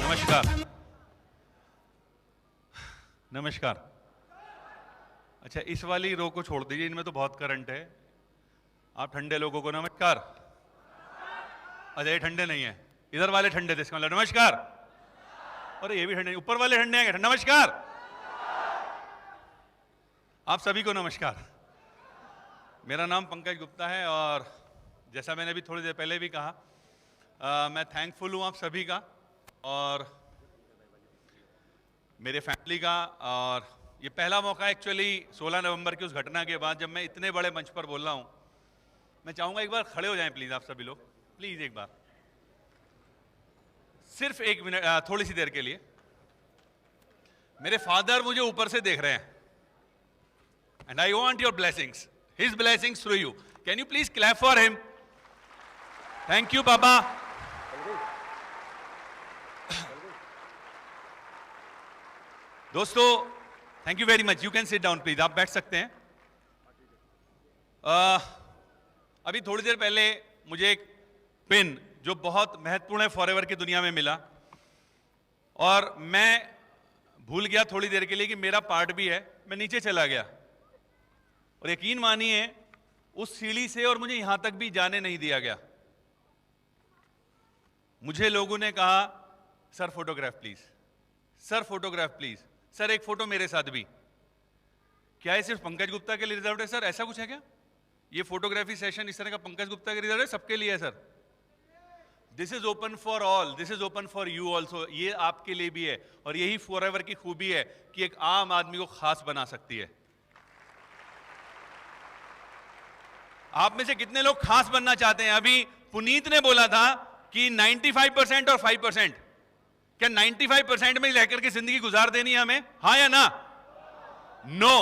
नमस्कार। नमस्कार। अच्छा, इस वाली रो को छोड़ दीजिए, इनमें तो बहुत करंट है। आप ठंडे लोगों को नमस्कार। अच्छा, ये ठंडे नहीं है, इधर वाले ठंडे थे, इसका मतलब नमस्कार। और ये भी ठंडे, ऊपर वाले ठंडे हैं। नमस्कार। आप सभी को नमस्कार। मेरा नाम पंकज गुप्ता है और जैसा मैंने भी थोड़ी देर पहले भी कहा, मैं थैंकफुल हूं आप सभी का और मेरे फैमिली का। और ये पहला मौका एक्चुअली 16 नवंबर की उस घटना के बाद जब मैं इतने बड़े मंच पर बोल रहा हूं। मैं चाहूंगा एक बार खड़े हो जाएं प्लीज, आप सभी लोग प्लीज एक बार, सिर्फ एक मिनट, थोड़ी सी देर के लिए। मेरे फादर मुझे ऊपर से देख रहे हैं and I want your blessings, his blessings through you. Can you please clap for him? Thank you पापा। दोस्तों, thank you very much. You can sit down please, आप बैठ सकते हैं। अभी थोड़ी देर पहले मुझे एक पिन जो बहुत महत्वपूर्ण है फॉरएवर की दुनिया में मिला और मैं भूल गया थोड़ी देर के लिए कि मेरा पार्ट भी है। मैं नीचे चला गया और यकीन मानिए उस सीढ़ी से और मुझे यहां तक भी जाने नहीं दिया गया। मुझे लोगों ने कहा, sir photograph please, sir photograph please, sir एक फोटो मेरे साथ भी। क्या ये सिर्फ पंकज गुप्ता के लिए रिजर्व है सर? ऐसा कुछ है क्या? ये फोटोग्राफी सेशन इस तरह का पंकज गुप्ता के रिजर्व है? सबके लिए है sir? This is open for all, this is open for you also. ये आपके लिए भी है और यही फॉरएवर की खूबी है कि एक आम आदमी को खास बना सकती है। आप में से कितने लोग खास बनना चाहते हैं? अभी पुनीत ने बोला था कि 95% और 5%, क्या 95% में रहकर के जिंदगी गुजार देनी है हमें? हाँ या ना? नो।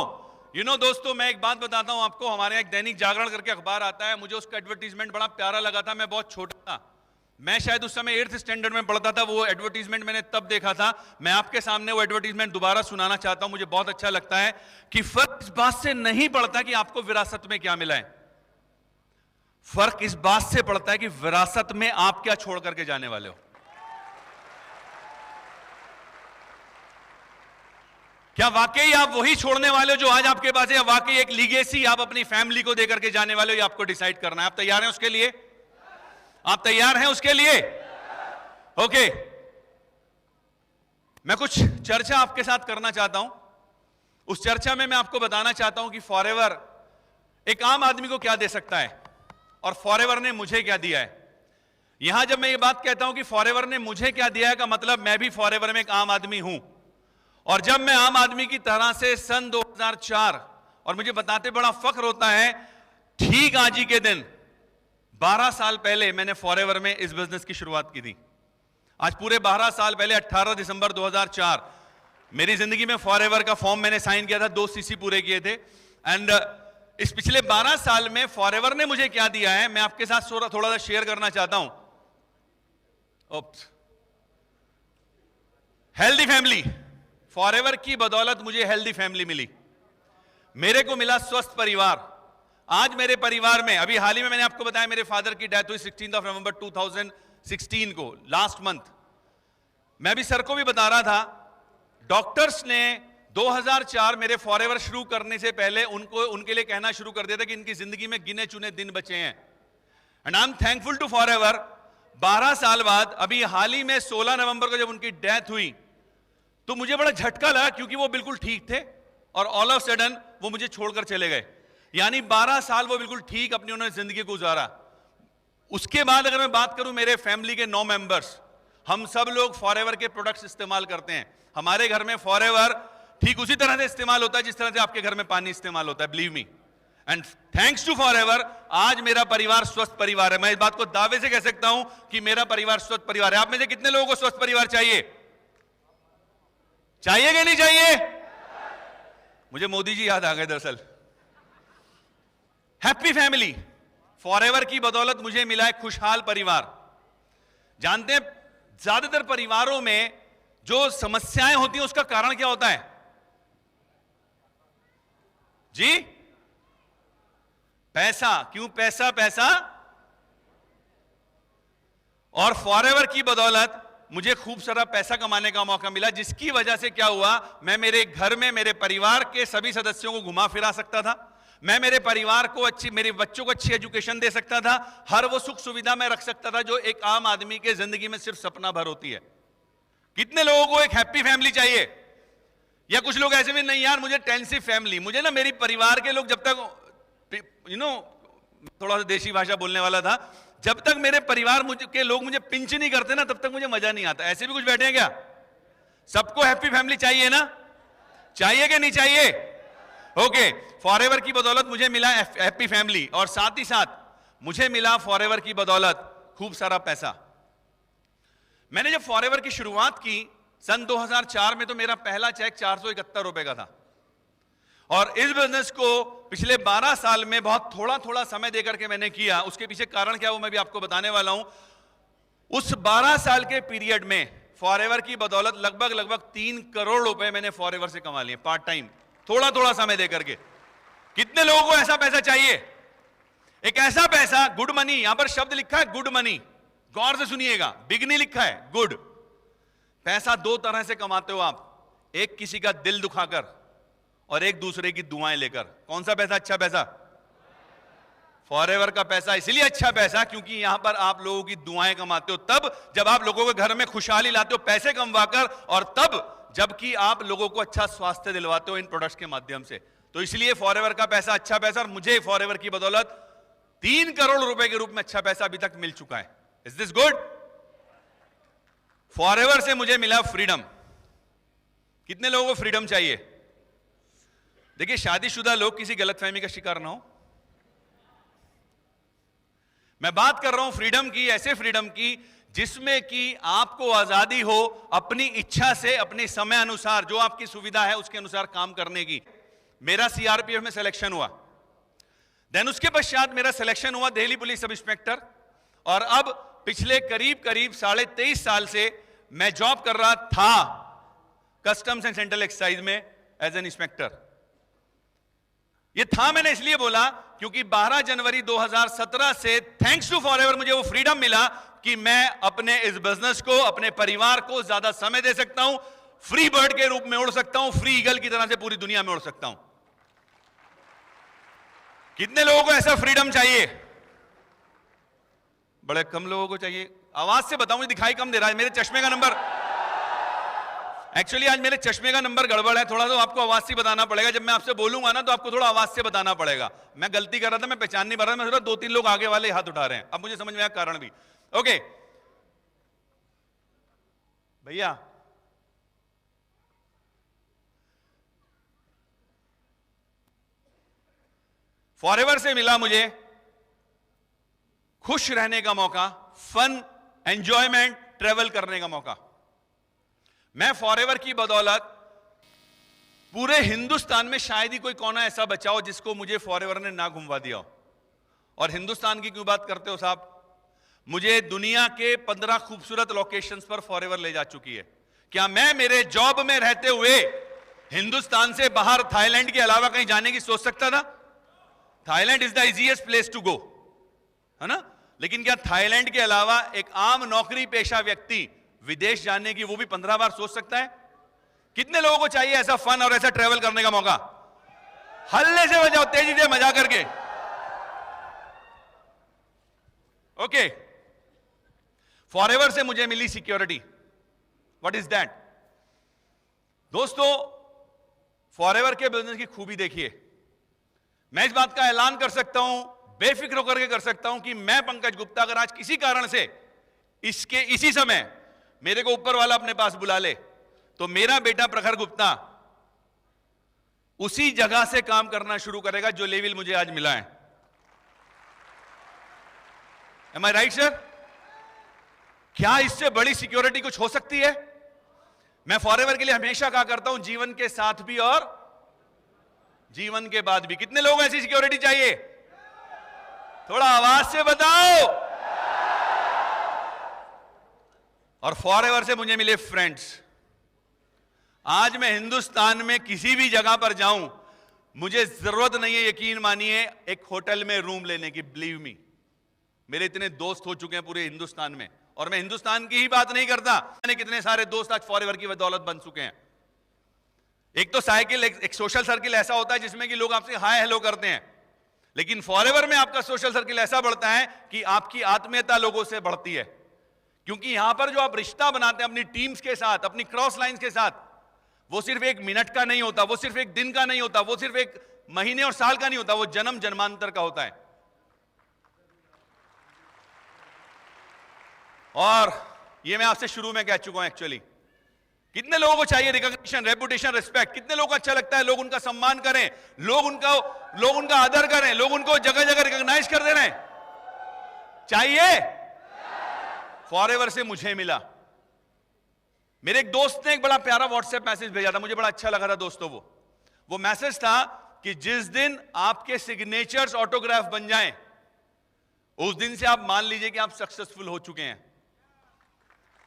यू नो दोस्तों, मैं एक बात बताता हूं आपको। हमारे यहाँ एक दैनिक जागरण करके अखबार आता है, मुझे उसका एडवर्टीजमेंट बड़ा प्यारा लगा था। मैं बहुत छोटा था, मैं शायद उस समय 8th स्टैंडर्ड में पढ़ता था। वो एडवर्टीजमेंट मैंने तब देखा था। मैं आपके सामने वो एडवर्टीजमेंट दोबारा सुनाना चाहता हूं। मुझे बहुत अच्छा लगता है कि फर्क इस बात से नहीं पड़ता कि आपको विरासत में क्या मिला है, फर्क इस बात से पड़ता है कि विरासत में आप क्या छोड़ करके जाने वाले हो। क्या वाकई आप वही छोड़ने वाले हो जो आज आपके पास है, या वाकई एक लीगेसी आप अपनी फैमिली को देकर के जाने वाले हो? ये आपको डिसाइड करना है। आप तैयार हैं उसके लिए? आप तैयार हैं उसके लिए? ओके। मैं कुछ चर्चा आपके साथ करना चाहता हूं। उस चर्चा में मैं आपको बताना चाहता हूं कि फॉरएवर एक आम आदमी को क्या दे सकता है और फॉरएवर ने मुझे क्या दिया है। यहां जब मैं ये बात कहता हूं कि फॉरएवर ने मुझे क्या दिया है, का मतलब मैं भी फॉरएवर में एक आम आदमी हूं। और जब मैं आम आदमी की तरह से सन 2004, और मुझे बताते बड़ा फख्र होता है, ठीक आज ही के दिन 12 साल पहले मैंने फॉरएवर में इस बिजनेस की शुरुआत की थी। आज पूरे 12 साल पहले 18 दिसंबर 2004 मेरी जिंदगी में फॉरएवर का फॉर्म मैंने साइन किया था, 2 सीसी पूरे किए थे। एंड इस पिछले 12 साल में फॉरएवर ने मुझे क्या दिया है, मैं आपके साथ थोड़ा सा शेयर करना चाहता हूं। हेल्दी फैमिली, फॉरएवर की बदौलत मुझे हेल्दी फैमिली मिली। मेरे को मिला स्वस्थ परिवार। आज मेरे परिवार में, अभी हाल ही में मैंने आपको बताया मेरे फादर की डेथ हुई 16 नवंबर 2016 को, लास्ट मंथ। मैं भी सर को भी बता रहा था, डॉक्टर्स ने 2004 मेरे फॉरएवर शुरू करने से पहले उनके लिए कहना शुरू कर दिया था कि इनकी जिंदगी में गिने चुने दिन बचे हैं। And I am thankful to forever. 12 साल बाद अभी हाल ही में 16 नवंबर को जब उनकी डेथ हुई तो मुझे बड़ा झटका लगा, क्योंकि वो बिल्कुल ठीक थे और ऑल ऑफ सडन वो मुझे छोड़कर चले गए। यानी 12 साल वो बिल्कुल ठीक अपनी उन्होंने जिंदगी गुजारा। उसके बाद अगर मैं बात करूं मेरे फैमिली के 9 मेंबर्स, हम सब लोग फॉरएवर के प्रोडक्ट्स इस्तेमाल करते हैं। हमारे घर में फॉरएवर ठीक उसी तरह से इस्तेमाल होता है जिस तरह से आपके घर में पानी इस्तेमाल होता है, believe me. And thanks to forever आज मेरा परिवार स्वस्थ परिवार है। मैं इस बात को दावे से कह सकता हूं कि मेरा परिवार स्वस्थ परिवार है। आप में से कितने लोगों को स्वस्थ परिवार चाहिए? चाहिए कि नहीं चाहिए? मुझे मोदी जी याद आ गए दरअसल। हैप्पी फैमिली, फॉरएवर की बदौलत मुझे मिला है खुशहाल परिवार। जानते हैं ज्यादातर परिवारों में जो समस्याएं होती हैं उसका कारण क्या होता है जी? पैसा। क्यों? पैसा पैसा। और फॉरएवर की बदौलत मुझे खूब सारा पैसा कमाने का मौका मिला, जिसकी वजह से क्या हुआ, मैं मेरे घर में मेरे परिवार के सभी सदस्यों को घुमा फिरा सकता था, मैं मेरे परिवार को मेरे बच्चों को अच्छी एजुकेशन दे सकता था, हर वो सुख सुविधा में रख सकता था जो एक आम आदमी के जिंदगी में सिर्फ सपना भर होती है। कितने लोगों को एक हैप्पी फैमिली चाहिए? या कुछ लोग ऐसे भी नहीं यार मुझे टेंसिव फैमिली, मुझे ना मेरी परिवार के लोग जब तक थोड़ा सा देशी भाषा बोलने वाला था, जब तक मेरे परिवार के लोग मुझे पिंच नहीं करते ना तब तक मुझे मजा नहीं आता। ऐसे भी कुछ बैठे हैं क्या? सबको हैप्पी फैमिली चाहिए ना? चाहिए कि नहीं चाहिए? ओके, फॉरएवर की बदौलत मुझे मिला हैप्पी फैमिली, और साथ ही साथ मुझे मिला फॉरएवर की बदौलत खूब सारा पैसा। मैंने जब फॉरएवर की शुरुआत की सन 2004 में, तो मेरा पहला चेक 471 रुपए का था, और इस बिजनेस को पिछले 12 साल में बहुत थोड़ा थोड़ा समय देकर के मैंने किया। उसके पीछे कारण क्या वो मैं भी आपको बताने वाला हूं। उस 12 साल के पीरियड में फॉरएवर की बदौलत लगभग 3 करोड़ रुपए मैंने फॉरएवर से कमा लिए, पार्ट टाइम, थोड़ा थोड़ा समय देकर के। कितने लोगों को ऐसा पैसा चाहिए? एक ऐसा पैसा, गुड मनी, यहां पर शब्द लिखा है गुड मनी, गौर से सुनिएगा, बिग नहीं लिखा है, गुड। पैसा दो तरह से कमाते हो आप, एक किसी का दिल दुखाकर और एक दूसरे की दुआएं लेकर। कौन सा पैसा अच्छा पैसा? फॉरएवर का पैसा इसलिए अच्छा पैसा क्योंकि यहां पर आप लोगों की दुआएं कमाते हो, तब जब आप लोगों के घर में खुशहाली लाते हो पैसे कमवाकर, और तब जबकि आप लोगों को अच्छा स्वास्थ्य दिलवाते हो इन प्रोडक्ट्स के माध्यम से। तो इसलिए फॉरएवर का पैसा अच्छा पैसा, और मुझे फॉरएवर की बदौलत 3 करोड़ रुपए के रूप में अच्छा पैसा अभी तक मिल चुका है। Is this good? फॉरएवर से मुझे मिला फ्रीडम। कितने लोगों को फ्रीडम चाहिए? देखिए, शादीशुदा लोग किसी गलतफहमी का शिकार ना हो। मैं बात कर रहा हूं फ्रीडम की, ऐसे फ्रीडम की जिसमें कि आपको आजादी हो अपनी इच्छा से, अपने समय अनुसार, जो आपकी सुविधा है उसके अनुसार काम करने की। मेरा सीआरपीएफ में सिलेक्शन हुआ, देन उसके पश्चात मेरा सिलेक्शन हुआ दिल्ली पुलिस सब इंस्पेक्टर, और अब पिछले करीब 23.5 साल से मैं जॉब कर रहा था कस्टम्स एंड सेंट्रल एक्साइज में एज एन इंस्पेक्टर। ये था मैंने इसलिए बोला क्योंकि 12 जनवरी 2017 से थैंक्स टू फॉरएवर मुझे वो फ्रीडम मिला कि मैं अपने इस बिजनेस को, अपने परिवार को ज्यादा समय दे सकता हूं, फ्री बर्ड के रूप में उड़ सकता हूं, फ्री ईगल की तरह से पूरी दुनिया में उड़ सकता हूं। कितने लोगों को ऐसा फ्रीडम चाहिए? बड़े कम लोगों को चाहिए। आवाज से बताऊं, मुझे दिखाई कम दे रहा है, मेरे चश्मे का नंबर, एक्चुअली आज मेरे चश्मे का नंबर गड़बड़ है, थोड़ा सा आपको आवाज से बताना पड़ेगा। जब मैं आपसे बोलूंगा ना तो आपको थोड़ा आवाज से बताना पड़ेगा। मैं गलती कर रहा था, मैं पहचान नहीं पा रहा, मैं सोचा 2-3 लोग आगे वाले हाथ उठा रहे हैं, अब मुझे समझ में आया कारण भी। ओके भैया, फॉरएवर से मिला मुझे खुश रहने का मौका, फन, एंजॉयमेंट, ट्रेवल करने का मौका। मैं फॉरएवर की बदौलत पूरे हिंदुस्तान में शायद ही कोई कोना ऐसा बचा हो जिसको मुझे फॉरएवर ने ना घुमवा दिया हो। और हिंदुस्तान की क्यों बात करते हो साहब? मुझे दुनिया के 15 खूबसूरत लोकेशंस पर फॉरएवर ले जा चुकी है। क्या मैं मेरे जॉब में रहते हुए हिंदुस्तान से बाहर थाईलैंड के अलावा कहीं जाने की सोच सकता था? Thailand is the easiest place to go, है ना? लेकिन क्या थाईलैंड के अलावा एक आम नौकरी पेशा व्यक्ति विदेश जाने की वो भी 15 बार सोच सकता है? कितने लोगों को चाहिए ऐसा फन और ऐसा ट्रेवल करने का मौका? हल्ले से बजाओ, तेजी से मजा करके। ओके, फॉरएवर से मुझे मिली सिक्योरिटी। What is that? दोस्तों, फॉरएवर के बिजनेस की खूबी देखिए। मैं इस बात का ऐलान कर सकता हूं, बेफिक्र होकर के कर सकता हूं कि मैं पंकज गुप्ता अगर आज किसी कारण से इसी समय मेरे को ऊपर वाला अपने पास बुला ले तो मेरा बेटा प्रखर गुप्ता उसी जगह से काम करना शुरू करेगा जो लेवल मुझे आज मिला है। एम आई राइट सर? क्या इससे बड़ी सिक्योरिटी कुछ हो सकती है? मैं फॉरएवर के लिए हमेशा कहा करता हूं, जीवन के साथ भी और जीवन के बाद भी। कितने लोग ऐसी सिक्योरिटी चाहिए? थोड़ा आवाज से बताओ। और फॉरएवर से मुझे मिले फ्रेंड्स। आज मैं हिंदुस्तान में किसी भी जगह पर जाऊं, मुझे जरूरत नहीं है, यकीन मानिए, एक होटल में रूम लेने की। बिलीव मी, मेरे इतने दोस्त हो चुके हैं पूरे हिंदुस्तान में, और मैं हिंदुस्तान की ही बात नहीं करता, मैंने कितने सारे दोस्त आज फॉरएवर की बदौलत बन चुके हैं। एक तो साइकिल, एक सोशल सर्किल ऐसा होता है जिसमें कि लोग आपसे हाय हेलो करते हैं, लेकिन फॉरएवर में आपका सोशल सर्किल ऐसा बढ़ता है कि आपकी आत्मीयता लोगों से बढ़ती है। क्योंकि यहां पर जो आप रिश्ता बनाते हैं अपनी टीम्स के साथ, अपनी क्रॉस लाइंस के साथ, वो सिर्फ एक मिनट का नहीं होता, वो सिर्फ एक दिन का नहीं होता, वो सिर्फ एक महीने और साल का नहीं होता, वो जन्म जन्मांतर का होता है। और ये मैं आपसे शुरू में कह चुका हूं एक्चुअली, कितने लोगों को चाहिए रिकॉग्निशन, रेपुटेशन, रिस्पेक्ट? कितने लोगों को अच्छा लगता है लोग उनका सम्मान करें, लोग उनका आदर करें, लोग उनको जगह जगह रिकॉग्नाइज कर दे रहे हैं? चाहिए? फॉरएवर से मुझे मिला। मेरे एक दोस्त ने एक बड़ा प्यारा व्हाट्सएप मैसेज भेजा था, मुझे बड़ा अच्छा लगा था दोस्तों। वो मैसेज था कि जिस दिन आपके सिग्नेचर्स ऑटोग्राफ बन जाएं, उस दिन से आप मान लीजिए कि आप सक्सेसफुल हो चुके हैं।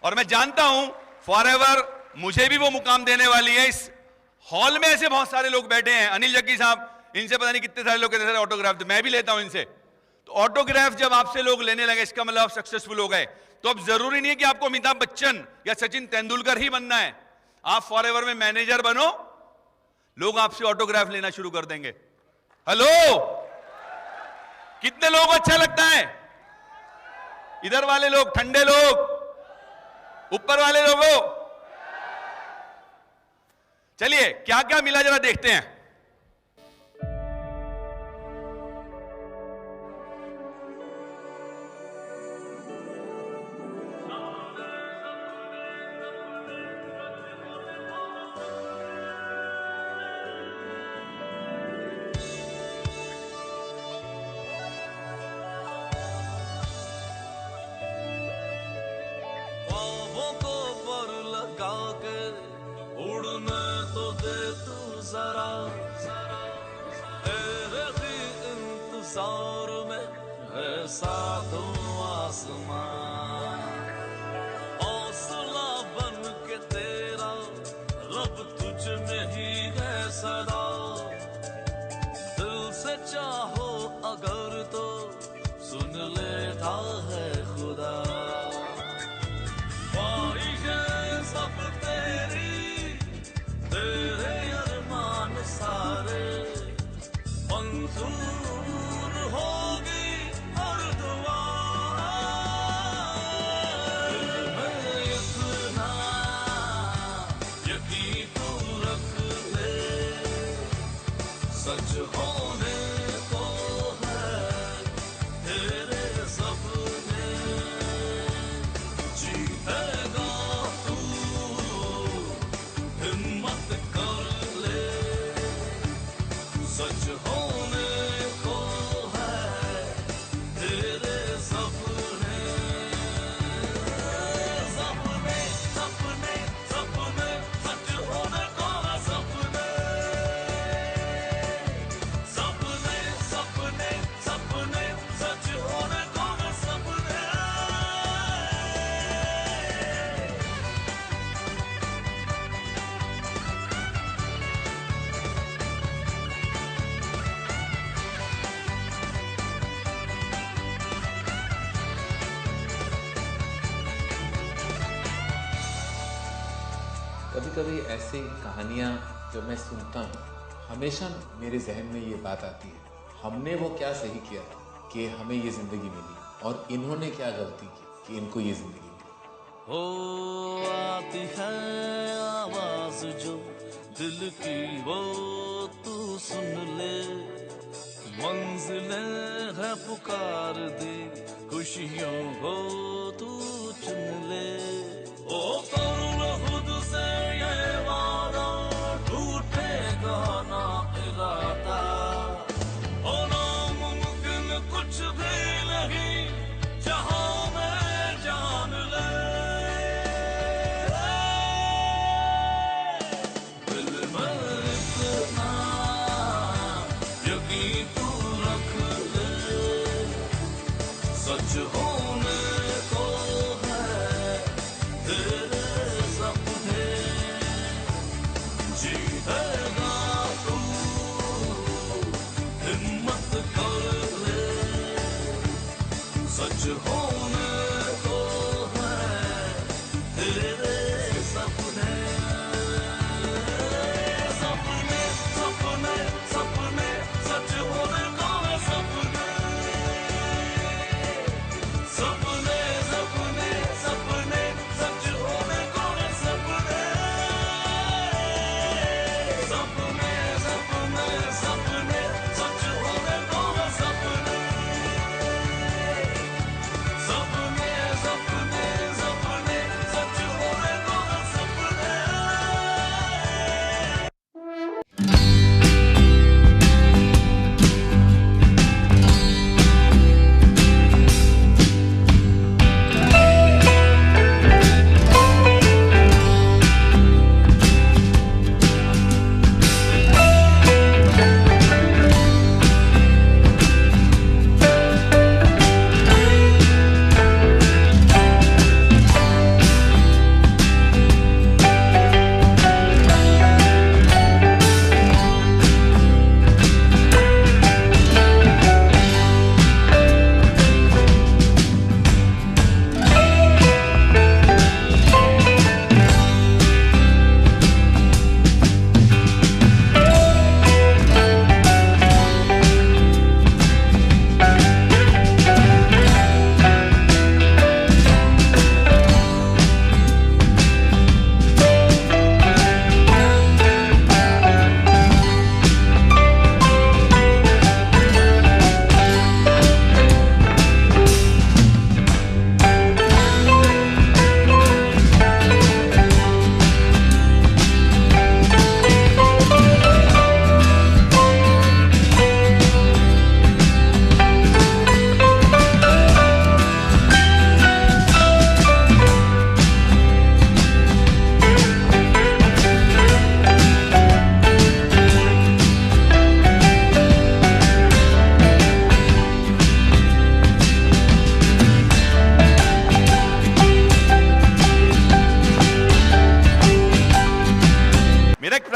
और मैं जानता हूं फॉरएवर मुझे भी वो मुकाम देने वाली है। इस हॉल में ऐसे बहुत सारे लोग बैठे हैं, अनिल जग्गी साहब, इनसे पता नहीं कितने सारे लोग कहते हैं ऑटोग्राफ, तो मैं भी लेता हूं इनसे। तो ऑटोग्राफ जब आपसे लोग लेने लगे, इसका मतलब आप सक्सेसफुल हो गए। तो अब जरूरी नहीं है कि आपको अमिताभ बच्चन या सचिन तेंदुलकर ही बनना है। आप फॉरएवर में मैनेजर बनो, लोग आपसे ऑटोग्राफ लेना शुरू कर देंगे। हेलो, कितने लोगों को अच्छा लगता है? इधर वाले लोग, ठंडे लोग, ऊपर वाले लोगों। चलिए क्या क्या मिला जरा देखते हैं। उड़ने तो दे तू जरा, तेरे ही इंतजार में है सातों आसमां। हौसला बन के तेरा रब तुझ में ही है सदा। दिल से चाहो अगर तो सुन लेता है खुदा। ख्वाहिशें सब तेरी, तेरे अरमान सारे मंजूर होगी हर दुआ। दिल में इतना यकीन तू रख ले, सच होने को है तेरे सपने। जीतेगा तू, हिम्मत कर ले, सच होने को है तेरे सपने। सपने सपने सपने सच होने को है सपने। सपने सपने सपने सच होने को है सपने। कभी कभी ऐसी कहानियाँ जब मैं सुनता हूँ, हमेशा मेरे जहन में ये बात आती है, हमने वो क्या सही किया कि हमें ये ज़िंदगी मिली, और इन्होंने क्या गलती की कि इनको ये ज़िंदगी मिली। हो आती है आवाज जो दिल की, वो तू सुन ले। मंजिलें है पुकार दी, खुशियों को तू चुन ले। ओ कर लो खुद से ये वादा, टूटेगा ना इरादा। ओ नामुमकिन कुछ भी नहीं, जहां में जान ले। दिल में इतना यकीन तू रख ले, सच होने को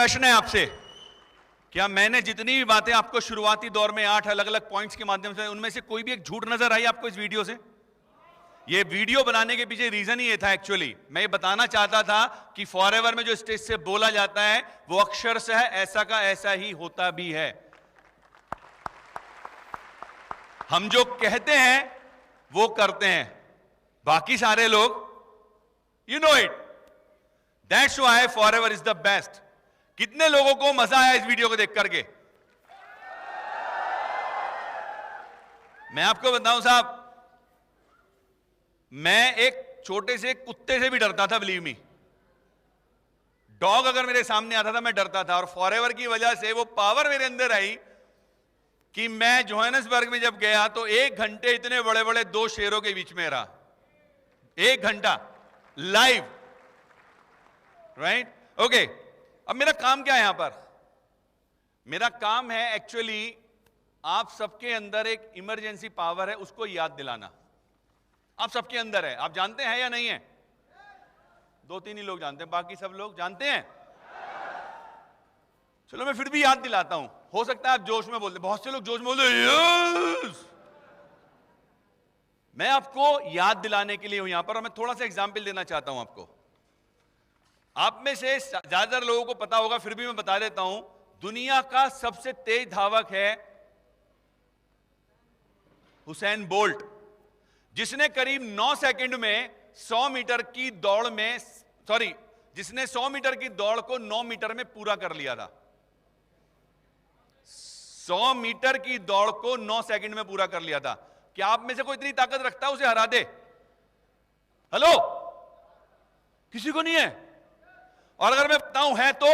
प्रश्न है आपसे, क्या मैंने जितनी भी बातें आपको शुरुआती दौर में 8 अलग अलग पॉइंट्स के माध्यम से, उनमें से कोई भी एक झूठ नजर आई आपको इस वीडियो से? ये वीडियो बनाने के पीछे रीजन ही ये था, एक्चुअली मैं ये बताना चाहता था कि फॉरएवर में जो स्टेज से बोला जाता है वो अक्षरशः ऐसा का ऐसा ही होता भी है। हम जो कहते हैं वो करते हैं, बाकी सारे लोग, you know it, that's why forever is the best. कितने लोगों को मजा आया इस वीडियो को देख करके? मैं आपको बताऊं साहब, मैं एक छोटे से कुत्ते से भी डरता था, बिलीव मी। डॉग अगर मेरे सामने आता था मैं डरता था, और फॉरएवर की वजह से वो पावर मेरे अंदर आई कि मैं जोहानिसबर्ग में जब गया तो 1 घंटे इतने बड़े बड़े 2 शेरों के बीच में रहा, 1 घंटा लाइव, राइट? ओके, अब मेरा काम क्या है यहां पर? मेरा काम है एक्चुअली आप सबके अंदर एक इमरजेंसी पावर है, उसको याद दिलाना। आप सबके अंदर है, आप जानते हैं या नहीं है? 2-3 ही लोग जानते हैं, बाकी सब लोग जानते हैं? चलो मैं फिर भी याद दिलाता हूं, हो सकता है आप जोश में बोलते, बहुत से लोग जोश में बोलते यस। मैं आपको याद दिलाने के लिए हूं यहां पर, और मैं थोड़ा सा एग्जाम्पल देना चाहता हूं आपको। आप में से ज्यादातर लोगों को पता होगा, फिर भी मैं बता देता हूं, दुनिया का सबसे तेज धावक है हुसैन बोल्ट, जिसने करीब 9 सेकंड में 100 मीटर की दौड़ में, जिसने 100 मीटर की दौड़ को 9 मीटर में पूरा कर लिया था। 100 मीटर की दौड़ को 9 सेकंड में पूरा कर लिया था। क्या आप में से कोई इतनी ताकत रखता है उसे हरा दे? हेलो, किसी को नहीं है? और अगर मैं बताऊं है तो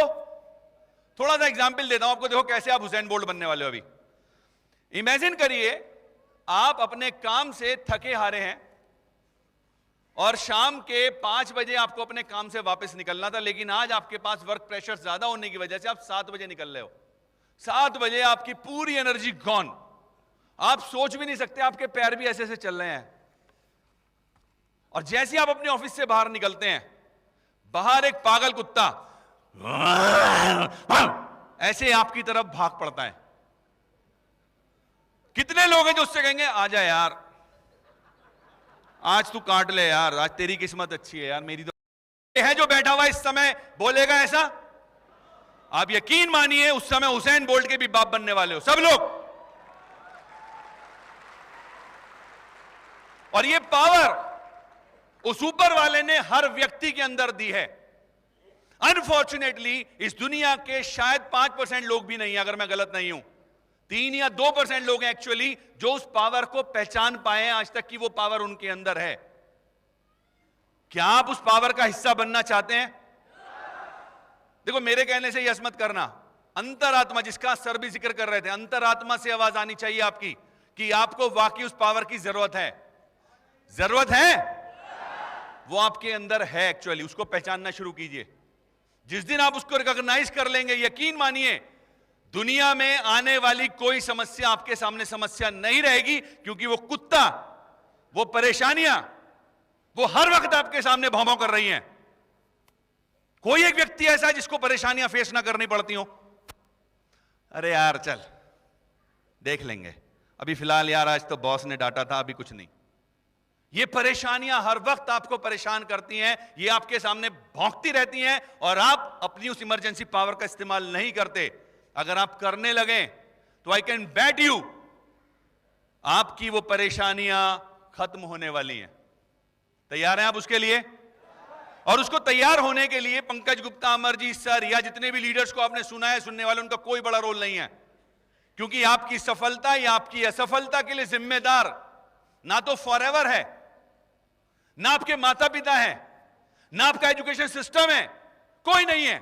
थोड़ा सा एग्जाम्पल देता हूं आपको, देखो कैसे आप हुसैन बोल्ट बनने वाले हो। अभी इमेजिन करिए आप अपने काम से थके हारे हैं और शाम के 5 बजे आपको अपने काम से वापस निकलना था, लेकिन आज आपके पास वर्क प्रेशर ज्यादा होने की वजह से आप 7 बजे निकल रहे हो। 7 बजे आपकी पूरी एनर्जी गॉन, आप सोच भी नहीं सकते, आपके पैर भी ऐसे ऐसे चल रहे हैं। और जैसे आप अपने ऑफिस से बाहर निकलते हैं, बाहर एक पागल कुत्ता ऐसे आपकी तरफ भाग पड़ता है। कितने लोग हैं जो उससे कहेंगे आजा यार, आज तू काट ले यार, आज तेरी किस्मत अच्छी है यार, मेरी तो है। जो बैठा हुआ इस समय बोलेगा ऐसा? आप यकीन मानिए उस समय हुसैन बोल्ट के भी बाप बनने वाले हो सब लोग। और ये पावर उस ऊपर वाले ने हर व्यक्ति के अंदर दी है। अनफॉर्चुनेटली इस दुनिया के शायद 5% लोग भी नहीं है, अगर मैं गलत नहीं हूं, 3 या 2% लोग हैं एक्चुअली जो उस पावर को पहचान पाए हैं आज तक कि वो पावर उनके अंदर है। क्या आप उस पावर का हिस्सा बनना चाहते हैं? देखो मेरे कहने से यस मत करना, अंतरात्मा, जिसका सर भी जिक्र कर रहे थे, अंतरात्मा से आवाज आनी चाहिए आपकी कि आपको वाकई उस पावर की जरूरत है। जरूरत है, वो आपके अंदर है एक्चुअली, उसको पहचानना शुरू कीजिए। जिस दिन आप उसको रिकॉग्नाइज कर लेंगे, यकीन मानिए दुनिया में आने वाली कोई समस्या आपके सामने समस्या नहीं रहेगी, क्योंकि वो कुत्ता, वो परेशानियां, वो हर वक्त आपके सामने भौं-भौं कर रही हैं। कोई एक व्यक्ति ऐसा है जिसको परेशानियां फेस ना करनी पड़ती हो? अरे यार चल देख लेंगे, अभी फिलहाल यार आज तो बॉस ने डांटा था, अभी कुछ नहीं। ये परेशानियां हर वक्त आपको परेशान करती हैं, ये आपके सामने भौंकती रहती हैं और आप अपनी उस इमरजेंसी पावर का इस्तेमाल नहीं करते। अगर आप करने लगे तो आई कैन बैट यू, आपकी वो परेशानियां खत्म होने वाली हैं। तैयार हैं आप उसके लिए? और उसको तैयार होने के लिए पंकज गुप्ता, अमरजीत सर या जितने भी लीडर्स को आपने सुना है, सुनने वाले, उनका कोई बड़ा रोल नहीं है, क्योंकि आपकी सफलता या आपकी असफलता के लिए जिम्मेदार ना तो फॉरएवर है, ना आपके माता पिता हैं, ना आपका एजुकेशन सिस्टम है, कोई नहीं है,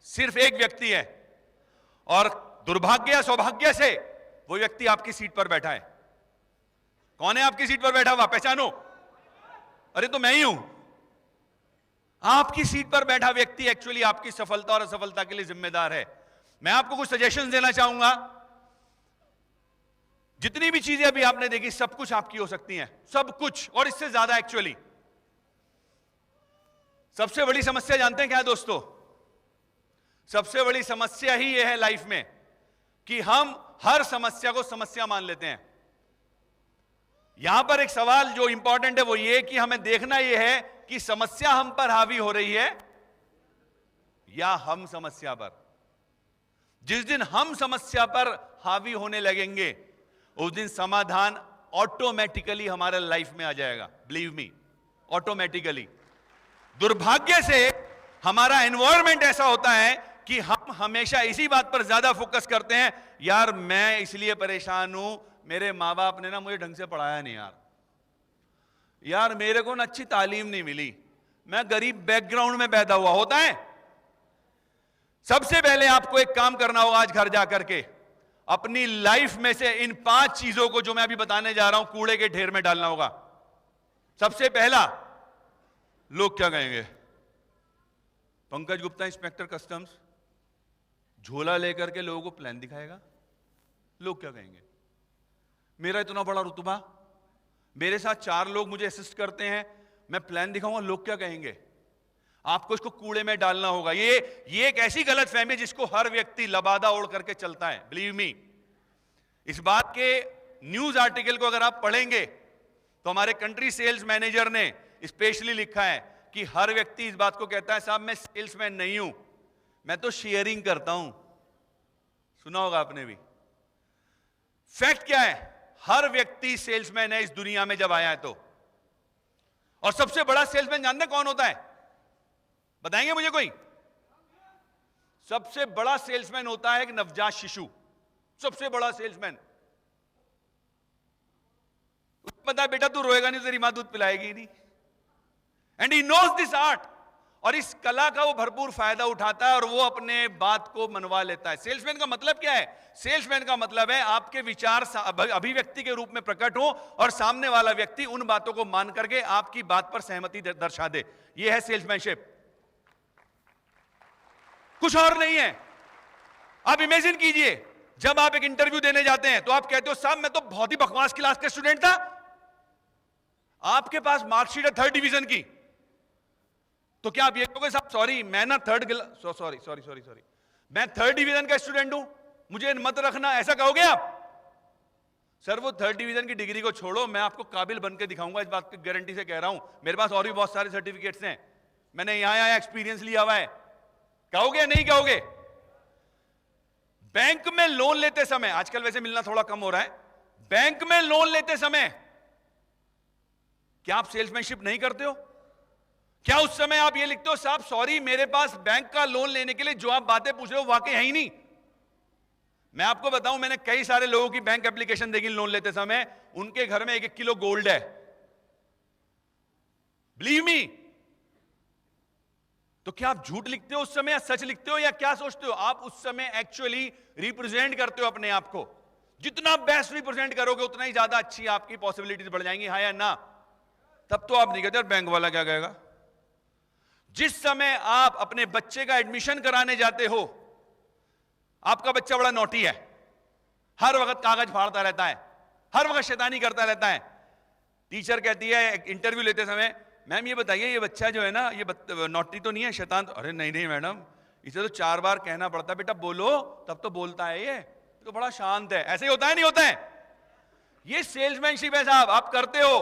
सिर्फ एक व्यक्ति है। और दुर्भाग्य या सौभाग्य से वो व्यक्ति आपकी सीट पर बैठा है। कौन है आपकी सीट पर बैठा हुआ? पहचानो। अरे तो मैं ही हूं। आपकी सीट पर बैठा व्यक्ति एक्चुअली आपकी सफलता और असफलता के लिए जिम्मेदार है। मैं आपको कुछ सजेशंस देना चाहूंगा। जितनी भी चीजें अभी आपने देखी, सब कुछ आपकी हो सकती हैं, सब कुछ, और इससे ज्यादा एक्चुअली। सबसे बड़ी समस्या जानते हैं क्या है दोस्तों? सबसे बड़ी समस्या ही यह है लाइफ में कि हम हर समस्या को समस्या मान लेते हैं। यहां पर एक सवाल जो इंपॉर्टेंट है वो ये कि हमें देखना यह है कि समस्या हम पर हावी हो रही है या हम समस्या पर। जिस दिन हम समस्या पर हावी होने लगेंगे उस दिन समाधान ऑटोमेटिकली हमारे लाइफ में आ जाएगा। Believe me, automatically. दुर्भाग्य से हमारा एनवायरनमेंट ऐसा होता है कि हम हमेशा इसी बात पर ज्यादा फोकस करते हैं, यार मैं इसलिए परेशान हूं, मेरे माँ बाप ने ना मुझे ढंग से पढ़ाया नहीं यार मेरे को ना अच्छी तालीम नहीं मिली, मैं गरीब बैकग्राउंड में पैदा हुआ। होता है। सबसे पहले आपको एक काम करना होगा आज घर जाकर के, अपनी लाइफ में से इन 5 चीजों को जो मैं अभी बताने जा रहा हूं कूड़े के ढेर में डालना होगा। सबसे पहला, लोग क्या कहेंगे। पंकज गुप्ता इंस्पेक्टर कस्टम्स झोला लेकर के लोगों को प्लान दिखाएगा, लोग क्या कहेंगे। मेरा इतना बड़ा रुतबा, मेरे साथ 4 लोग मुझे असिस्ट करते हैं, मैं प्लान दिखाऊंगा, लोग क्या कहेंगे। आपको इसको कूड़े में डालना होगा। ये एक ऐसी गलत फहमी है जिसको हर व्यक्ति लबादा ओढ़ करके चलता है। बिलीव मी, इस बात के न्यूज आर्टिकल को अगर आप पढ़ेंगे तो हमारे कंट्री सेल्स मैनेजर ने स्पेशली लिखा है कि हर व्यक्ति इस बात को कहता है, साहब मैं सेल्समैन नहीं हूं, मैं तो शेयरिंग करता हूं। सुना होगा आपने भी। फैक्ट क्या है, हर व्यक्ति सेल्समैन है इस दुनिया में जब आया है तो। और सबसे बड़ा सेल्समैन जानते हैं कौन होता है, बताएंगे मुझे कोई। सबसे बड़ा सेल्समैन होता है एक नवजात शिशु, सबसे बड़ा सेल्समैन। पता है बेटा तू रोएगा नहीं, तेरी मां दूध पिलाएगी नहीं। And he knows this art, और इस कला का वो भरपूर फायदा उठाता है और वो अपने बात को मनवा लेता है। सेल्समैन का मतलब क्या है, सेल्समैन का मतलब है आपके विचार अभिव्यक्ति के रूप में प्रकट हो और सामने वाला व्यक्ति उन बातों को मान करके आपकी बात पर सहमति दर्शा दे। यह है सेल्समैनशिप, कुछ और नहीं है। आप इमेजिन कीजिए, जब आप एक इंटरव्यू देने जाते हैं तो आप कहते हो साहब मैं तो बहुत ही बकवास क्लास का स्टूडेंट था, आपके पास मार्कशीट है 3rd डिवीजन की, तो क्या आप ये कहोगे साहब सॉरी मैं ना सॉरी मैं 3rd डिवीजन का स्टूडेंट हूं, मुझे मत रखना, ऐसा कहोगे आप। सर वो 3rd डिवीजन की डिग्री को छोड़ो, मैं आपको काबिल बनकर दिखाऊंगा, इस बात की गारंटी से कह रहा हूं। मेरे पास और भी बहुत सारे सर्टिफिकेट्स हैं, मैंने यहां एक्सपीरियंस लिया हुआ है। कहोगे या नहीं कहोगे। बैंक में लोन लेते समय, आजकल वैसे मिलना थोड़ा कम हो रहा है, बैंक में लोन लेते समय क्या आप सेल्समैनशिप नहीं करते हो? क्या उस समय आप ये लिखते हो साहब सॉरी मेरे पास बैंक का लोन लेने के लिए जो आप बातें पूछ रहे हो वाकई है ही नहीं। मैं आपको बताऊं, मैंने कई सारे लोगों की बैंक एप्लीकेशन देखी लोन लेते समय, उनके घर में 1-1 किलो गोल्ड है। बिलीव मी। तो क्या आप झूठ लिखते हो उस समय या सच लिखते हो या क्या सोचते हो? आप उस समय एक्चुअली रिप्रेजेंट करते हो अपने आप को। जितना बेस्ट रिप्रेजेंट करोगे उतना ही ज्यादा अच्छी आपकी पॉसिबिलिटीज बढ़ जाएंगी, हाँ या ना। तब तो आप नहीं कहते बैंक वाला क्या कहेगा। जिस समय आप अपने बच्चे का एडमिशन कराने जाते हो, आपका बच्चा बड़ा नोटी है, हर वक्त कागज फाड़ता रहता है, हर वक्त शैतानी करता रहता है। टीचर कहती है इंटरव्यू लेते समय, मैम ये बताइए ये बच्चा जो है ना ये नोटी तो नहीं है, शैतान तो? अरे नहीं मैडम, इसे तो 4 बार कहना पड़ता है, बेटा बोलो, तब तो बोलता है, ये तो बड़ा शांत है। ऐसे ही होता है नहीं होता है? ये सेल्समैनशिप है साहब, आप करते हो।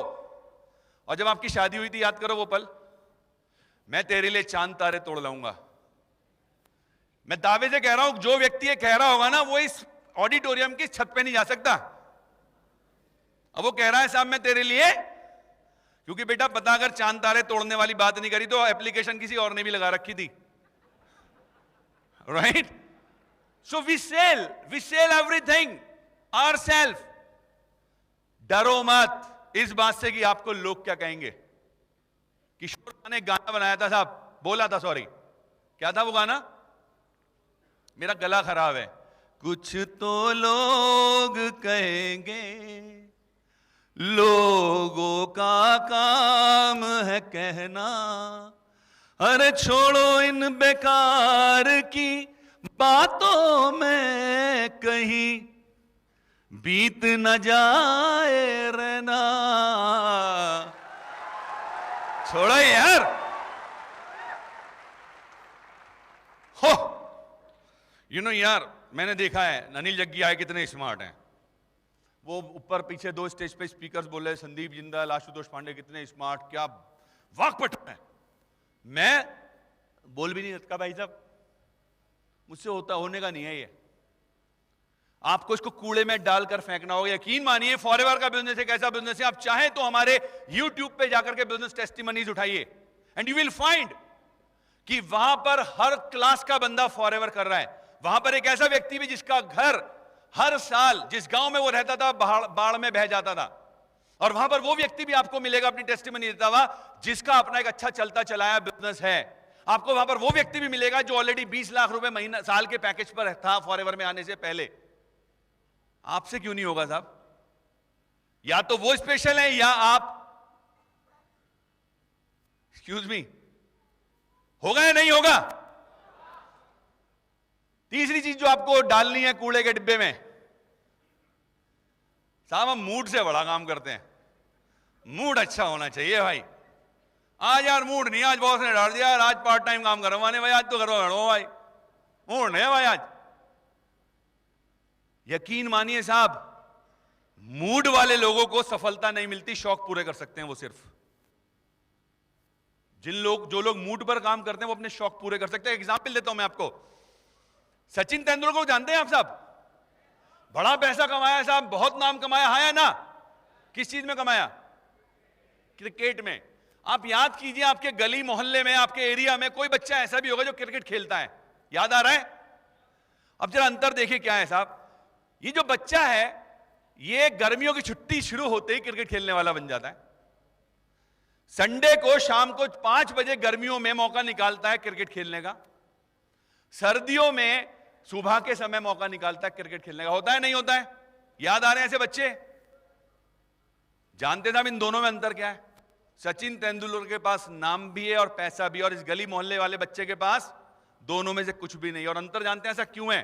और जब आपकी शादी हुई थी, याद करो वो पल, मैं तेरे लिए चांद तारे तोड़ लाऊंगा। मैं दावे से कह रहा हूं, जो व्यक्ति ये कह रहा होगा ना वो इस ऑडिटोरियम की छत पे नहीं जा सकता। अब वो कह रहा है साहब मैं तेरे लिए, क्योंकि बेटा पता अगर चांद तारे तोड़ने वाली बात नहीं करी तो एप्लीकेशन किसी और ने भी लगा रखी थी, right? So we sell everything ourself. डरो मत इस बात से कि आपको लोग क्या कहेंगे। किशोर ने गाना बनाया था साहब, बोला था, सॉरी क्या था वो गाना, मेरा गला खराब है। कुछ तो लोग कहेंगे, लोगों का काम है कहना, अरे छोड़ो इन बेकार की बातों में कहीं बीत न जाए रहना। छोड़ो यार, हो यार मैंने देखा है अनिल जग्गी आए कितने स्मार्ट हैं, वो ऊपर पीछे दो स्टेज पे स्पीकर्स बोल रहे, संदीप जिंदाल, आशुतोष पांडे कितने स्मार्ट, क्या वाकपटु है। मैं बोल भी नहीं सकता भाई साहब, मुझसे होने का नहीं है ये। आपको इसको कूड़े में डालकर फेंकना होगा। यकीन मानिए फॉरएवर का बिजनेस एक ऐसा बिजनेस है, आप चाहें तो हमारे YouTube पे जाकर के बिजनेस टेस्टिमनीज उठाइए एंड यू विल फाइंड कि वहां पर हर क्लास का बंदा फॉरएवर कर रहा है। वहां पर एक ऐसा व्यक्ति भी जिसका घर हर साल जिस गांव में वो रहता था बाढ़ में बह जाता था, और वहां पर वो व्यक्ति भी आपको मिलेगा अपनी टेस्टिमनी देता हुआ जिसका अपना एक अच्छा चलता चलाया बिजनेस है। आपको वहां पर वो व्यक्ति भी मिलेगा जो ऑलरेडी 20 लाख रुपए महीना साल के पैकेज पर था फॉरएवर में आने से पहले। आपसे क्यों नहीं होगा साहब? या तो वो स्पेशल है या आप, एक्सक्यूज मी, होगा या नहीं होगा? तीसरी चीज जो आपको डालनी है कूड़े के डिब्बे में, साहब हम मूड से बड़ा काम करते हैं। मूड अच्छा होना चाहिए भाई। आज यार मूड नहीं, आज बॉस ने डाल दिया यार, आज पार्ट टाइम काम करवाने भाई, आज तो करो भाई, मूड नहीं है भाई आज। यकीन मानिए साहब, मूड वाले लोगों को सफलता नहीं मिलती, शौक पूरे कर सकते हैं वो सिर्फ। जो लोग मूड पर काम करते हैं वो अपने शौक पूरे कर सकते हैं। एग्जांपल देता हूं मैं आपको, सचिन तेंदुलकर को जानते हैं आप साहब? बड़ा पैसा कमाया साहब, बहुत नाम कमाया, है ना? किस चीज में कमाया? क्रिकेट में। आप याद कीजिए, आपके गली मोहल्ले में, आपके एरिया में कोई बच्चा ऐसा भी होगा जो क्रिकेट खेलता है, याद आ रहा है? अब जरा अंतर देखिए क्या है साहब। ये जो बच्चा है ये गर्मियों की छुट्टी शुरू होते ही क्रिकेट खेलने वाला बन जाता है। संडे को शाम को 5 बजे गर्मियों में मौका निकालता है क्रिकेट खेलने का, सर्दियों में सुबह के समय मौका निकालता है क्रिकेट खेलने का। होता है नहीं होता है? याद आ रहे हैं ऐसे बच्चे? जानते साहब इन दोनों में अंतर क्या है? सचिन तेंदुलकर के पास नाम भी है और पैसा भी, और इस गली मोहल्ले वाले बच्चे के पास दोनों में से कुछ भी नहीं। और अंतर जानते हैं ऐसा क्यों है?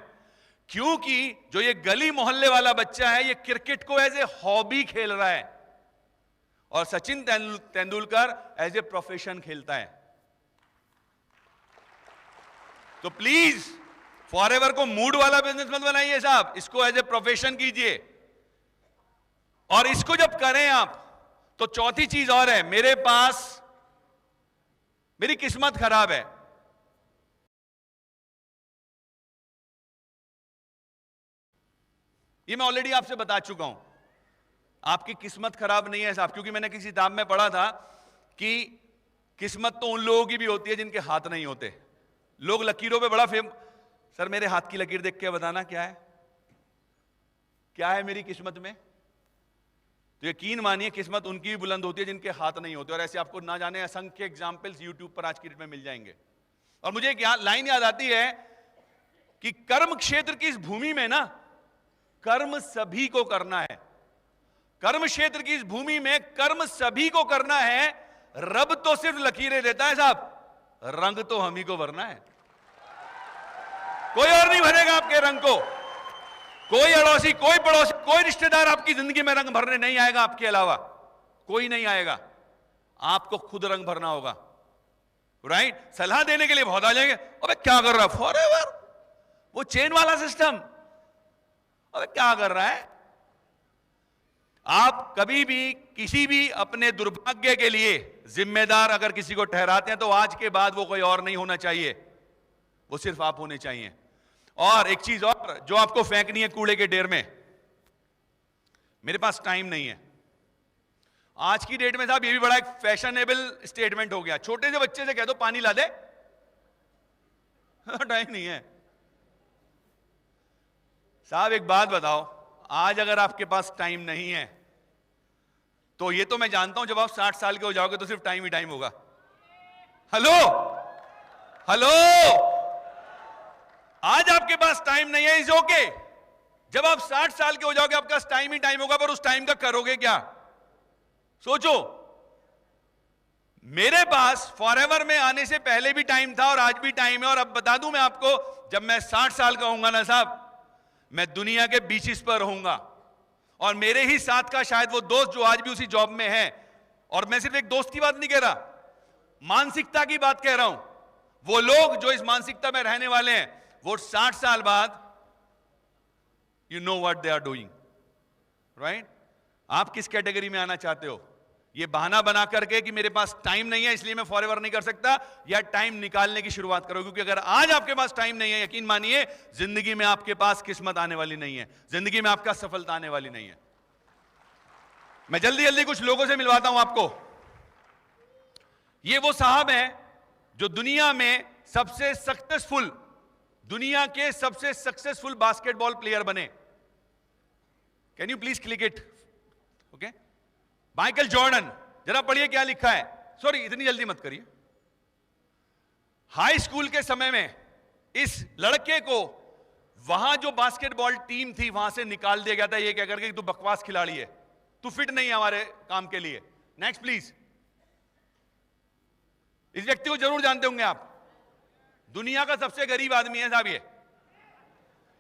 क्योंकि जो ये गली मोहल्ले वाला बच्चा है ये क्रिकेट को एज ए हॉबी खेल रहा है, और Sachin Tendulkar as a profession खेलता है। तो प्लीज फॉरएवर को मूड वाला बिजनेस मत बनाइए साहब, इसको एज ए प्रोफेशन कीजिए। और इसको जब करें आप तो चौथी चीज और है, मेरी किस्मत खराब है। ये मैं ऑलरेडी आपसे बता चुका हूं, आपकी किस्मत खराब नहीं है साहब, क्योंकि मैंने किसी किताब में पढ़ा था कि किस्मत तो उन लोगों की भी होती है जिनके हाथ नहीं होते। लोग लकीरों पे बड़ा सर मेरे हाथ की लकीर देख के बताना क्या है, क्या है मेरी किस्मत में? तो यकीन मानिए किस्मत उनकी भी बुलंद होती है जिनके हाथ नहीं होते। और ऐसे आपको ना जाने असंख्य एग्जाम्पल्स यूट्यूब पर आज की डेट में मिल जाएंगे। और मुझे एक लाइन याद आती है कि कर्म क्षेत्र की इस भूमि में ना कर्म सभी को करना है। कर्म क्षेत्र की इस भूमि में कर्म सभी को करना है। रब तो सिर्फ लकीरें देता है साहब, रंग तो हम ही को भरना है। कोई और नहीं भरेगा आपके रंग को। कोई अड़ोसी, कोई पड़ोसी, कोई रिश्तेदार आपकी जिंदगी में रंग भरने नहीं आएगा आपके अलावा, कोई नहीं आएगा। आपको खुद रंग भरना होगा, राइट? सलाह देने के लिए बहुत आ जाएंगे, अबे क्या कर रहा है फॉरएवर, वो चेन वाला सिस्टम, अबे क्या कर रहा है। आप कभी भी किसी भी अपने दुर्भाग्य के लिए जिम्मेदार अगर किसी को ठहराते हैं तो आज के बाद वो कोई और नहीं होना चाहिए, वो सिर्फ आप होने चाहिए। और एक चीज और जो आपको फेंकनी है कूड़े के ढेर में, मेरे पास टाइम नहीं है। आज की डेट में साहब ये भी बड़ा एक फैशनेबल स्टेटमेंट हो गया। छोटे से बच्चे से कह दो पानी ला दे, टाइम नहीं है। साहब एक बात बताओ, आज अगर आपके पास टाइम नहीं है तो ये तो मैं जानता हूं जब आप 60 साल के हो जाओगे तो सिर्फ टाइम ही टाइम होगा। हेलो हेलो, आज आपके पास टाइम नहीं है, इज ओके। जब आप 60 साल के हो जाओगे आपके पास टाइम ही टाइम होगा, पर उस टाइम का करोगे क्या? सोचो। मेरे पास फॉरएवर में आने से पहले भी टाइम था और आज भी टाइम है। और अब बता दूं मैं आपको, जब मैं 60 साल का होऊंगा ना साहब, मैं दुनिया के बीचेस पर रहूंगा और मेरे ही साथ का शायद वो दोस्त जो आज भी उसी जॉब में है, और मैं सिर्फ एक दोस्त की बात नहीं कह रहा, मानसिकता की बात कह रहा हूं। वो लोग जो इस मानसिकता में रहने वाले हैं वो 60 साल बाद you know what they are doing, right? आप किस कैटेगरी में आना चाहते हो? ये बहाना बना करके कि मेरे पास टाइम नहीं है इसलिए मैं फॉरएवर नहीं कर सकता, या टाइम निकालने की शुरुआत करो? क्योंकि अगर आज आपके पास टाइम नहीं है, यकीन मानिए जिंदगी में आपके पास किस्मत आने वाली नहीं है, जिंदगी में आपका सफलता आने वाली नहीं है। मैं जल्दी जल्दी कुछ लोगों से मिलवाता हूं आपको। ये वो साहब हैं जो दुनिया में सबसे सक्सेसफुल, दुनिया के सबसे सक्सेसफुल बास्केटबॉल प्लेयर बने। Can you please click it? Okay, Michael Jordan. जरा पढ़िए क्या लिखा है। सॉरी, इतनी जल्दी मत करिए। हाई स्कूल के समय में इस लड़के को वहां जो बास्केटबॉल टीम थी वहां से निकाल दिया गया था, ये कह करके कि तू बकवास खिलाड़ी है, तू फिट नहीं है हमारे काम के लिए। Next please. इस व्यक्ति को जरूर जानते होंगे आप। दुनिया का सबसे गरीब आदमी है साहब ये।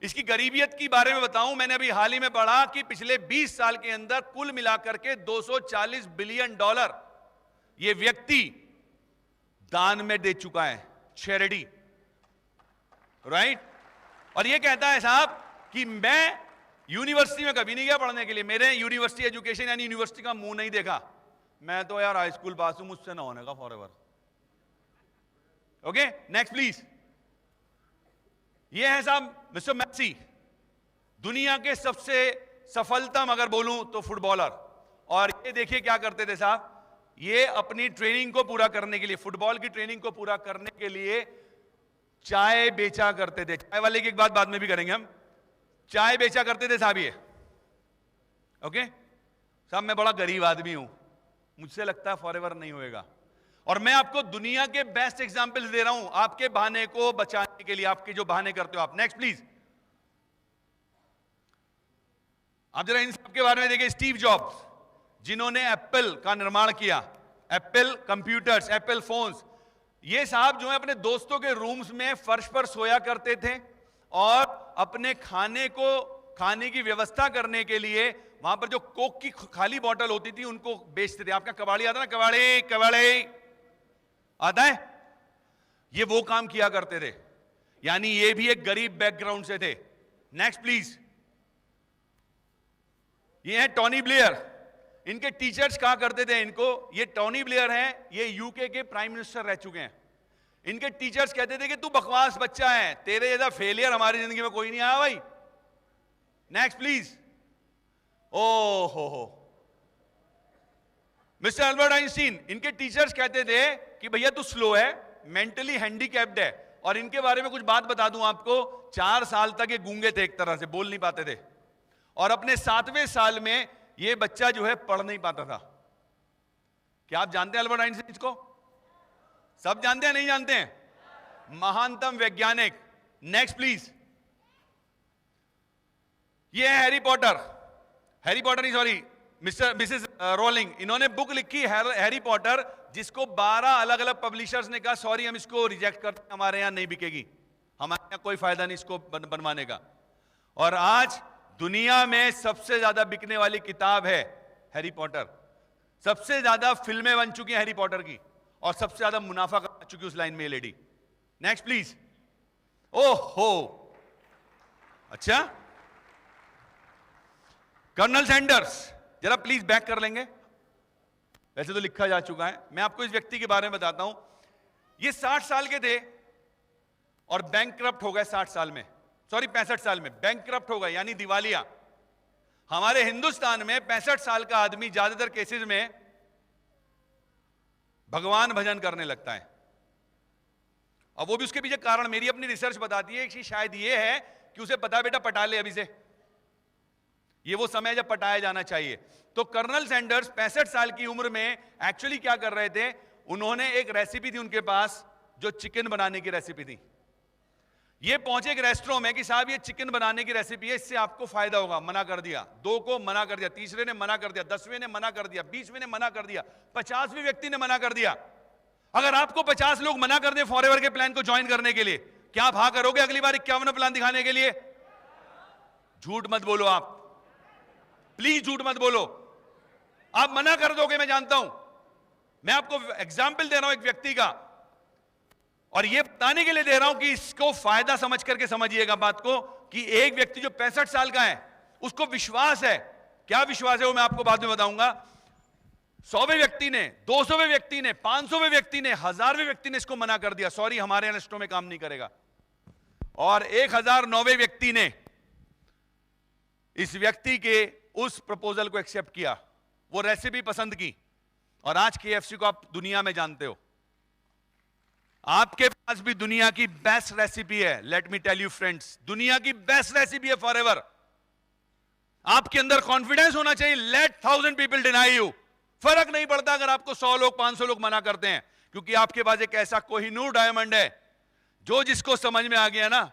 इसकी गरीबियत के बारे में बताऊं, मैंने अभी हाल ही में पढ़ा कि पिछले 20 साल के अंदर कुल मिलाकर के $240 बिलियन ये व्यक्ति दान में दे चुका है, चैरिटी, राइट? और ये कहता है साहब कि मैं यूनिवर्सिटी में कभी नहीं गया पढ़ने के लिए, मेरे यूनिवर्सिटी एजुकेशन यानी यूनिवर्सिटी का मुंह नहीं देखा, मैं तो यार हाई स्कूल पास हूं, मुझसे ना होने का फॉरएवर। Okay, next please. ये है साहब मिस्टर मैसी, दुनिया के सबसे सफलतम अगर बोलूं तो फुटबॉलर। और ये देखिए क्या करते थे साहब, ये अपनी ट्रेनिंग को पूरा करने के लिए, फुटबॉल की ट्रेनिंग को पूरा करने के लिए चाय बेचा करते थे। चाय वाले की एक बात बाद में भी करेंगे हम। चाय बेचा करते थे साहब ये। ओके साहब, मैं बड़ा गरीब आदमी हूं, मुझसे लगता है फॉरएवर नहीं होएगा। और मैं आपको दुनिया के बेस्ट एग्जाम्पल्स दे रहा हूं आपके बहाने को बचाने के लिए, आपके जो बहाने करते हो आप। Next please. आप जरा इन सबके बारे में देखिए। स्टीव जॉब्स, जिन्होंने एप्पल का निर्माण किया, एप्पल कंप्यूटर्स, एप्पल फोन्स। ये साहब जो है अपने दोस्तों के रूम्स में फर्श पर सोया करते थे और अपने खाने की व्यवस्था करने के लिए वहां पर जो कोक की खाली बोतल होती थी उनको बेचते थे। आपका कबाड़ी आता ना, कबाड़ी कबाड़ी आता है, ये वो काम किया करते थे। यानी ये भी एक गरीब बैकग्राउंड से थे। Next please. ये है टोनी ब्लेयर। इनके टीचर्स कहा करते थे इनको, ये टोनी ब्लेयर हैं, ये यूके के प्राइम मिनिस्टर रह चुके हैं। इनके टीचर्स कहते थे कि तू बकवास बच्चा है, तेरे जैसा फेलियर हमारी जिंदगी में कोई नहीं आया भाई। Next please. ओ हो मिस्टर अल्बर्ट आइंस्टीन, इनके टीचर्स कहते थे कि भैया तू स्लो है, मेंटली हैंडीकैप्ड है। और इनके बारे में कुछ बात बता दूं आपको, 4 साल तक ये गूंगे थे, एक तरह से बोल नहीं पाते थे। और अपने 7वें साल में ये बच्चा जो है पढ़ नहीं पाता था। क्या आप जानते हैं अल्बर्ट आइंस्टीन को? सब जानते हैं, नहीं जानते हैं? महानतम वैज्ञानिक। Next please. ये है हैरी पॉटर। हैरी पॉटर नहीं, सॉरी, मिसेस रोलिंग। इन्होंने बुक लिखी हैरी पॉटर, जिसको 12 अलग अलग पब्लिशर्स ने कहा सॉरी हम इसको रिजेक्ट करते हैं, हमारे यहां नहीं बिकेगी, हमारे यहां कोई फायदा नहीं इसको बनवाने का। और आज दुनिया में सबसे ज्यादा बिकने वाली किताब है हैरी पॉटर। सबसे ज्यादा फिल्में बन चुकी हैं हैरी पॉटर की, और सबसे ज्यादा मुनाफा कमा चुकी उस लाइन में ये लेडी। Next please. ओहो, अच्छा, कर्नल सैंडर्स, जरा प्लीज बैक कर लेंगे। वैसे तो लिखा जा चुका है, मैं आपको इस व्यक्ति के बारे में बताता हूं। ये 60 साल के थे और बैंकक्रप्ट हो गए 60 साल में, सॉरी 65 साल में बैंकक्रप्ट हो गए, यानी दिवालिया। हमारे हिंदुस्तान में 65 साल का आदमी ज्यादातर केसेस में भगवान भजन करने लगता है। और वो भी उसके पीछे कारण मेरी अपनी रिसर्च बताती है कि शायद ये है कि उसे पता है बेटा पटा ले अभी से, ये वो समय जब पटाया जाना चाहिए। तो कर्नल सैंडर्स 65 साल की उम्र में एक्चुअली क्या कर रहे थे, उन्होंने एक रेसिपी थी उनके पास जो चिकन बनाने की रेसिपी थी। ये पहुंचे एक रेस्टोरेंट में कि साहब ये चिकन बनाने की रेसिपी है, इससे आपको फायदा होगा। मना कर दिया, 2 को मना कर दिया, तीसरे ने मना कर दिया, 10वें ने मना कर दिया, 20वें ने मना कर दिया, 50वें व्यक्ति ने मना कर दिया। अगर आपको 50 लोग मना कर दे फॉरएवर के प्लान को ज्वाइन करने के लिए, क्या आप हाँ करोगे अगली बार 51वां प्लान दिखाने के लिए? झूठ मत बोलो आप, प्लीज झूठ मत बोलो। आप मना कर दोगे, मैं जानता हूं। मैं आपको एग्जाम्पल दे रहा हूं एक व्यक्ति का। और ये बताने के लिए दे रहा हूं कि इसको फायदा समझ करके समझिएगा बात को, कि एक व्यक्ति जो 65 साल का है उसको विश्वास है, क्या विश्वास है वो मैं आपको बाद में बताऊंगा। 100वें व्यक्ति ने, 200वें व्यक्ति ने, 500वें व्यक्ति ने, 1000वें व्यक्ति ने इसको मना कर दिया, सॉरी हमारे यहां लिस्टों में काम नहीं करेगा। और 1009वें व्यक्ति ने इस व्यक्ति के उस प्रपोजल को एक्सेप्ट किया, वो रेसिपी पसंद की, और आज KFC को आप दुनिया में जानते हो। आपके पास भी दुनिया की बेस्ट रेसिपी है। Let me tell you friends, दुनिया की बेस्ट रेसिपी है फॉरएवर। आपके अंदर कॉन्फिडेंस होना चाहिए। लेट 1000 पीपल डिनाई यू, फर्क नहीं पड़ता अगर आपको 100 लोग 500 लोग मना करते हैं, क्योंकि आपके पास एक ऐसा कोहिनूर डायमंड है जो जिसको समझ में आ गया ना,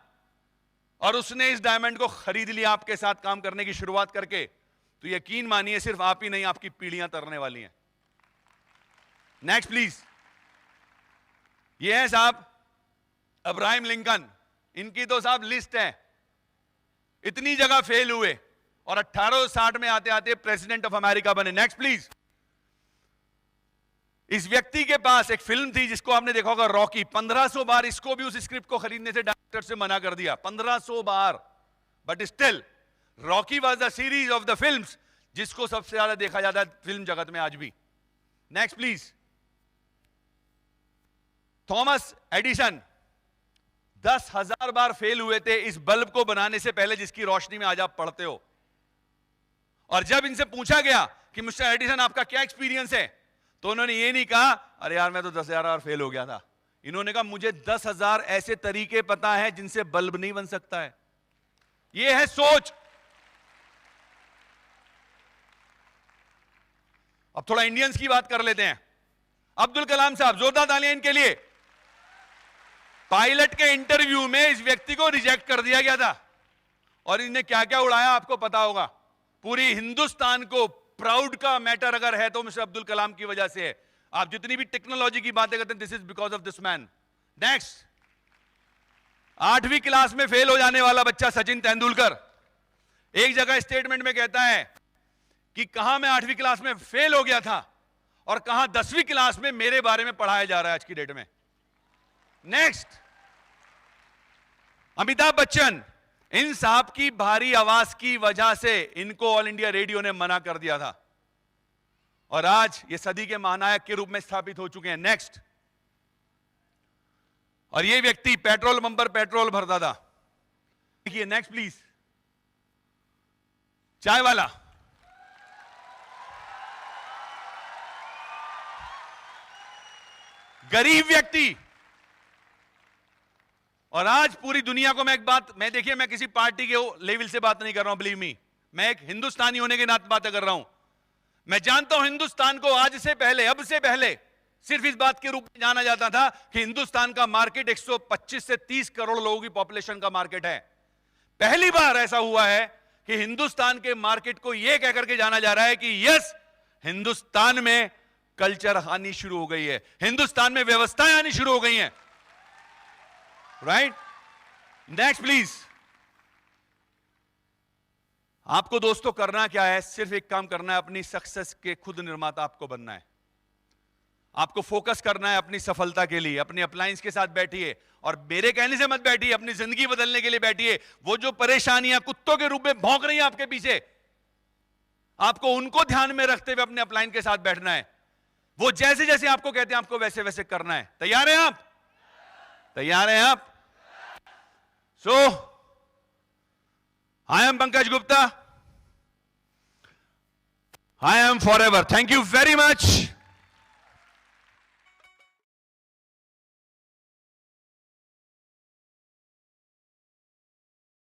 और उसने इस डायमंड को खरीद लिया आपके साथ काम करने की शुरुआत करके, तो यकीन मानिए सिर्फ आप ही नहीं, आपकी पीढ़ियां तरने वाली हैं। Next please. ये है साहब अब्राहम लिंकन, इनकी तो साहब लिस्ट है, इतनी जगह फेल हुए और 1860 में आते आते प्रेसिडेंट ऑफ अमेरिका बने। Next please. इस व्यक्ति के पास एक फिल्म थी जिसको आपने देखा होगा, रॉकी। 1500 बार इसको भी उस स्क्रिप्ट को खरीदने से डायरेक्टर से मना कर दिया, 1500 बार, but still Rocky was the series of the films जिसको सबसे ज्यादा देखा जाता है फिल्म जगत में आज भी। Next please. Thomas Edison 10,000 bar fail हुए थे इस बल्ब को बनाने से पहले जिसकी रोशनी में आज आप पढ़ते हो। और जब इनसे पूछा गया कि मिस्टर एडिसन आपका क्या एक्सपीरियंस है, तो उन्होंने ये नहीं कहा अरे यार मैं तो 10,000 बार फेल हो गया था। इन्होंने कहा मुझे 10,000 ऐसे तरीके पता है जिनसे बल्ब नहीं बन सकता है। यह है सोच। अब थोड़ा इंडियंस की बात कर लेते हैं। अब्दुल कलाम साहब, जोरदार तालियां इनके लिए। पायलट के इंटरव्यू में इस व्यक्ति को रिजेक्ट कर दिया गया था, और इन्हें क्या क्या उड़ाया आपको पता होगा। पूरी हिंदुस्तान को प्राउड का मैटर अगर है तो मिस्टर अब्दुल कलाम की वजह से है। आप जितनी भी टेक्नोलॉजी की बातें करते हैं, this is because of this man. Next. 8वीं क्लास में फेल हो जाने वाला बच्चा सचिन तेंदुलकर एक जगह स्टेटमेंट में कहता है कि कहां मैं 8वीं क्लास में फेल हो गया था और कहां 10वीं क्लास में मेरे बारे में पढ़ाया जा रहा है आज की डेट में। नेक्स्ट। अमिताभ बच्चन, इन साहब की भारी आवाज की वजह से इनको ऑल इंडिया रेडियो ने मना कर दिया था, और आज ये सदी के महानायक के रूप में स्थापित हो चुके हैं। नेक्स्ट। और ये व्यक्ति पेट्रोल पंप पर पेट्रोल भरता था। देखिए नेक्स्ट प्लीज। चाय वाला, गरीब व्यक्ति, और आज पूरी दुनिया को मैं एक बात, मैं देखिए मैं किसी पार्टी के लेवल से बात नहीं कर रहा हूं, बिलीव मी, मैं एक हिंदुस्तानी होने के नाते बातें कर रहा हूं। मैं जानता हूं हिंदुस्तान को आज से पहले, अब से पहले सिर्फ इस बात के रूप में जाना जाता था कि हिंदुस्तान का मार्केट 125 से 30 करोड़ लोगों की पॉपुलेशन का मार्केट है। पहली बार ऐसा हुआ है कि हिंदुस्तान के मार्केट को यह कहकर के जाना जा रहा है कि यस, हिंदुस्तान में कल्चर आनी शुरू हो गई है, हिंदुस्तान में व्यवस्थाएं आनी शुरू हो गई हैं। राइट। Next please. आपको दोस्तों करना क्या है? सिर्फ एक काम करना है, अपनी सक्सेस के खुद निर्माता आपको बनना है। आपको फोकस करना है अपनी सफलता के लिए। अपने अप्लायंस के साथ बैठिए, और मेरे कहने से मत बैठिए, अपनी जिंदगी बदलने के लिए बैठिए। वो जो परेशानियां कुत्तों के रूप में भौंक रही हैं आपके पीछे, आपको उनको ध्यान में रखते हुए अपने अपलाइन के साथ बैठना है। वो जैसे जैसे आपको कहते हैं आपको वैसे वैसे करना है। तैयार हैं आप? तैयार हैं आप? So I am Pankaj Gupta, I am forever. Thank you very much.